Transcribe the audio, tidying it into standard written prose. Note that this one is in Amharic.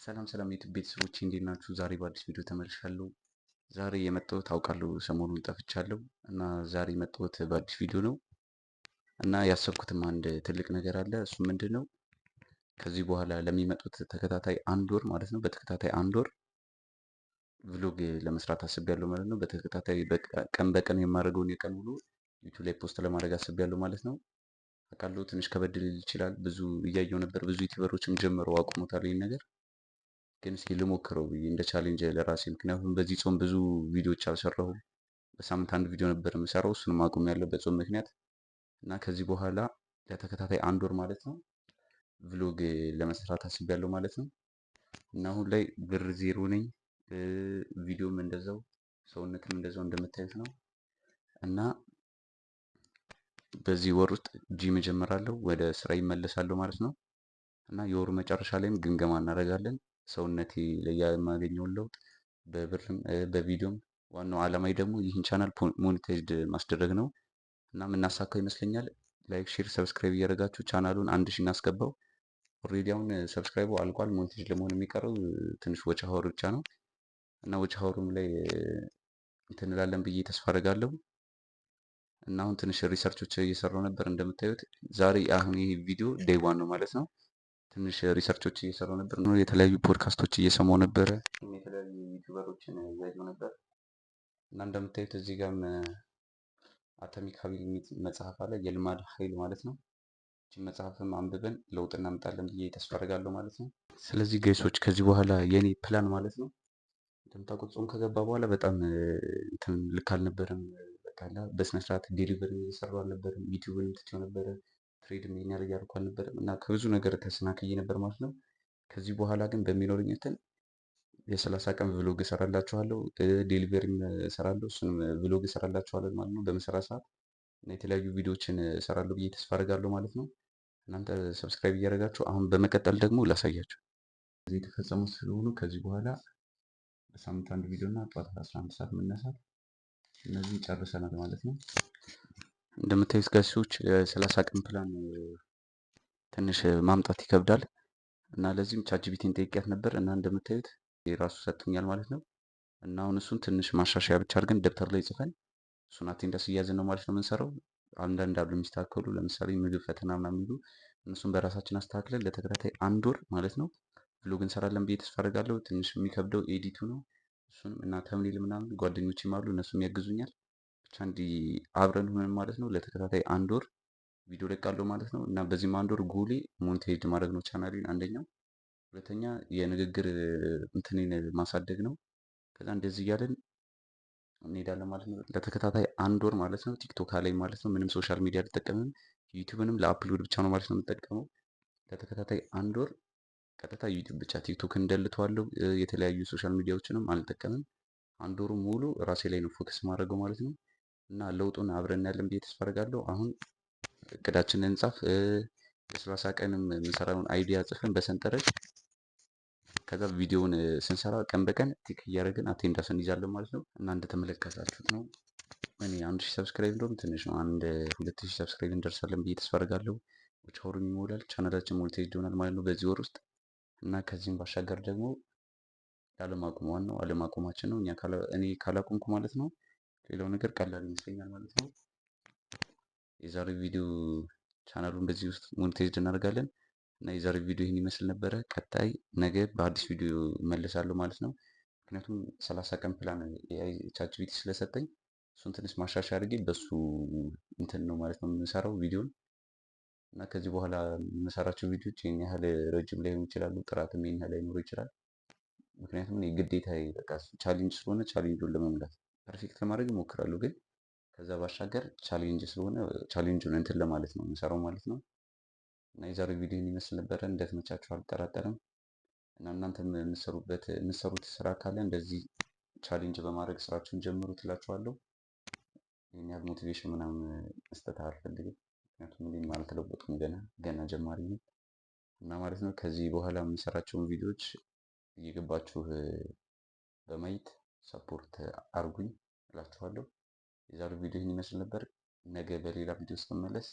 ሰላም ሰላም የዩቲዩብ ቤተሰቦች እንዴት ናችሁ? ዛሬ በአዲስ ቪዲዮ ተመልሻለሁ። ዛሬ የመጣሁት አውቃለሁ ሰሞኑን ጠፍቻለሁ እና ዛሬ የመጣሁት በአዲስ ቪዲዮ ነው እና ያሰብኩትም አንድ ትልቅ ነገር አለ። እሱ ምንድን ነው? ከዚህ በኋላ ለሚመጡት ተከታታይ አንድ ወር ማለት ነው በተከታታይ አንድ ወር ቭሎግ ለመስራት አስቤያለሁ ማለት ነው። በተከታታይ ቀን በቀን የማደርገውን የቀን ውሎ ዩቲዩብ ላይ ፖስት ለማድረግ አስቤያለሁ ማለት ነው። አውቃለሁ ትንሽ ከበድ ሊል ይችላል። ብዙ እያየሁ ነበር፣ ብዙ ዩቲዩበሮችም ጀምረው አቁሙታል ይህን ነገር ግን እስኪ ልሞክረው ብዬ እንደ ቻሌንጅ ለራሴ። ምክንያቱም በዚህ ጾም ብዙ ቪዲዮዎች አልሰራሁም። በሳምንት አንድ ቪዲዮ ነበር የምሰራው፣ እሱንም አቁሜያለሁ በጾም ምክንያት እና ከዚህ በኋላ ለተከታታይ አንድ ወር ማለት ነው ቭሎግ ለመስራት አስቤያለሁ ማለት ነው። እና አሁን ላይ ብር ዜሮ ነኝ፣ ቪዲዮም እንደዛው፣ ሰውነትም እንደዛው እንደምታዩት ነው። እና በዚህ ወር ውስጥ ጂም እጀምራለሁ፣ ወደ ስራ ይመለሳለሁ ማለት ነው። እና የወሩ መጨረሻ ላይም ግምገማ እናደርጋለን። ሰውነቴ ላይ የማገኘውን ለውጥ በብርም በቪዲዮም። ዋናው ዓላማዊ ደግሞ ይህን ቻናል ሞኔታይዝድ ማስደረግ ነው እና የምናሳካው ይመስለኛል። ላይክ፣ ሼር፣ ሰብስክራይብ እያደረጋችሁ ቻናሉን 1000 እናስገባው። ኦልሬዲ አሁን ሰብስክራይቡ አልቋል። ሞኔታይዝድ ለመሆን የሚቀረው ትንሽ ወጪ ሀወር ብቻ ነው እና ወጪ ሀወሩም ላይ እንትን እንላለን ብዬ ተስፋ አደርጋለሁ። እና አሁን ትንሽ ሪሰርቾች እየሰራው ነበር እንደምታዩት። ዛሬ አሁን ይህ ቪዲዮ ዴይ ዋን ነው ማለት ነው። ትንሽ ሪሰርቾች እየሰራው ነበር ነው። የተለያዩ ፖድካስቶች እየሰማው ነበረ፣ የተለያዩ ዩቲዩበሮችን እያየው ነበር እና እንደምታዩት እዚህ ጋርም አቶሚክ ሀቢል መጽሐፍ አለ፣ የልማድ ኃይል ማለት ነው። ይህችን መጽሐፍም አንብበን ለውጥ እናመጣለን ብዬ ተስፋ አደርጋለሁ ማለት ነው። ስለዚህ ገይሶች ከዚህ በኋላ የኔ ፕላን ማለት ነው እንደምታውቁት ጾም ከገባ በኋላ በጣም እንትን ልክ አልነበረም። በቃ በስነ ስርዓት ዴሊቨሪ እየሰራሁ አልነበረም። ዩቲዩብንም ትቼው ነበረ፣ ትሬድም ይሄን ያህል እያደረኩ አልነበረም እና ከብዙ ነገር ተሰናክዬ ነበር ማለት ነው። ከዚህ በኋላ ግን በሚኖረኝ እንትን የ30 ቀን ቭሎግ እሰራላችኋለሁ፣ ዴሊቨሪም እሰራለሁ፣ እሱንም ቭሎግ እሰራላችኋለሁ ማለት ነው በምሰራ ሰዓት እና የተለያዩ ቪዲዮዎችን እሰራለሁ ብዬ ተስፋ አደርጋለሁ ማለት ነው። እናንተ ሰብስክራይብ እያደረጋችሁ አሁን በመቀጠል ደግሞ ላሳያችሁ እዚህ የተፈጸሙ ስለሆኑ ከዚህ በኋላ በሳምንት አንድ ቪዲዮ እና ጠዋት 11 ሰዓት መነሳት፣ እነዚህ ጨርሰናል ማለት ነው። እንደምታዩት ጋይሶች የ30 ቀን ፕላን ትንሽ ማምጣት ይከብዳል እና ለዚህም ቻትጂፒቲን ጠይቄያት ነበር እና እንደምታዩት የራሱ ሰጥቶኛል ማለት ነው። እና አሁን እሱን ትንሽ ማሻሻያ ብቻ አድርገን ደብተር ላይ ጽፈን እሱን አቴንዳንስ እያዝን ነው ማለት ነው የምንሰራው። አንዳንድ አሉ የሚስተካከሉ፣ ለምሳሌ ምግብ ፈተና ምናምን የሚሉ እነሱን በራሳችን አስተካክለን ለተከታታይ አንድ ወር ማለት ነው ቭሎግ እንሰራለን ብዬ ተስፋ አደርጋለሁ። ትንሽ የሚከብደው ኤዲቱ ነው። እሱንም እና ተምኔል ምናምን ጓደኞችም አሉ እነሱም ያግዙኛል። ብቻ እንዲህ አብረን ሆነን ማለት ነው ለተከታታይ አንድ ወር ቪዲዮ ለቃለሁ ማለት ነው። እና በዚህም አንድ ወር ጎሌ ሞኔታይዝድ ማድረግ ነው ቻናሌን፣ አንደኛው። ሁለተኛ የንግግር እንትኔን ማሳደግ ነው። ከዛ እንደዚህ እያለን እንሄዳለን ማለት ነው ለተከታታይ አንድ ወር ማለት ነው። ቲክቶክ ላይ ማለት ነው ምንም ሶሻል ሚዲያ አልጠቀምም። ዩቲዩብንም ለአፕሎድ ብቻ ነው ማለት ነው የምጠቀመው። ለተከታታይ አንድ ወር ቀጥታ ዩቲዩብ ብቻ፣ ቲክቶክ እንደልተዋለሁ። የተለያዩ ሶሻል ሚዲያዎችንም አልጠቀምም። አንድ ወሩ ሙሉ ራሴ ላይ ነው ፎከስ ማድረገው ማለት ነው። እና ለውጡን አብረን ያለን ብዬ ተስፋ አደርጋለሁ። አሁን እቅዳችንን እንጻፍ። የ30 ቀንም የምንሰራውን አይዲያ ጽፈን በሰንጠረዥ ከዛ ቪዲዮውን ስንሰራ ቀን በቀን ቲክ እያደረግን አቴንዳንስ እንይዛለን ማለት ነው። እና እንደተመለከታችሁት ነው እኔ 1000 ሰብስክራይብ እንደውም ትንሽ ነው። 2000 ሰብስክራይብ እንደርሳለን ብዬ ተስፋ አደርጋለሁ። ቻውሩም ይሞላል፣ ቻናላችን ሞኔታይዝድ ይሆናል ማለት ነው በዚህ ወር ውስጥ። እና ከዚህም ባሻገር ደግሞ ያለማቆም፣ ዋናው አለማቆማችን ነው። እኔ ካላቆምኩ ማለት ነው ሌላው ነገር ቀላል ይመስለኛል ማለት ነው። የዛሬው ቪዲዮ ቻናሉን በዚህ ውስጥ ሞኔታይዝድ እናደርጋለን እና የዛሬው ቪዲዮ ይህን ይመስል ነበረ። ቀጣይ ነገ በአዲስ ቪዲዮ እመለሳለሁ ማለት ነው። ምክንያቱም 30 ቀን ፕላን ቻትጂፒቲ ስለሰጠኝ እሱን ትንሽ ማሻሻያ አድርጌ በሱ እንትን ነው ማለት ነው የምንሰራው ቪዲዮን። እና ከዚህ በኋላ የምሰራቸው ቪዲዮዎች ይህን ያህል ረጅም ላይሆኑ ይችላሉ፣ ጥራትም ይህን ያህል ላይኖሩ ይችላል። ምክንያቱም ግዴታ በቃ ቻሌንጅ ስለሆነ ቻሌንጁን ለመሙላት ፐርፌክት ለማድረግ እሞክራለሁ፣ ግን ከዛ ባሻገር ቻሌንጅ ስለሆነ ቻሌንጁን እንትን ለማለት ነው የምሰራው ማለት ነው። እና የዛሬው ቪዲዮ ይመስል ነበረ። እንደተመቻችሁ አልጠራጠርም። እና እናንተም የምትሰሩት ስራ ካለ እንደዚህ ቻሌንጅ በማድረግ ስራችሁን ጀምሩ ትላችኋለሁ። ይህን ያህል ሞቲቬሽን ምናምን መስጠት አልፈልግም፣ ምክንያቱም እኔም አልተለወጥኩም፣ ገና ጀማሪ ነኝ። እና ማለት ነው ከዚህ በኋላ የምሰራቸውን ቪዲዮዎች እየገባችሁ በማየት ሰፖርት አርጉኝ እላችኋለሁ። የዛሬው ቪዲዮ ይህን ይመስል ነበር። ነገ በሌላ ቪዲዮ እስክመለስ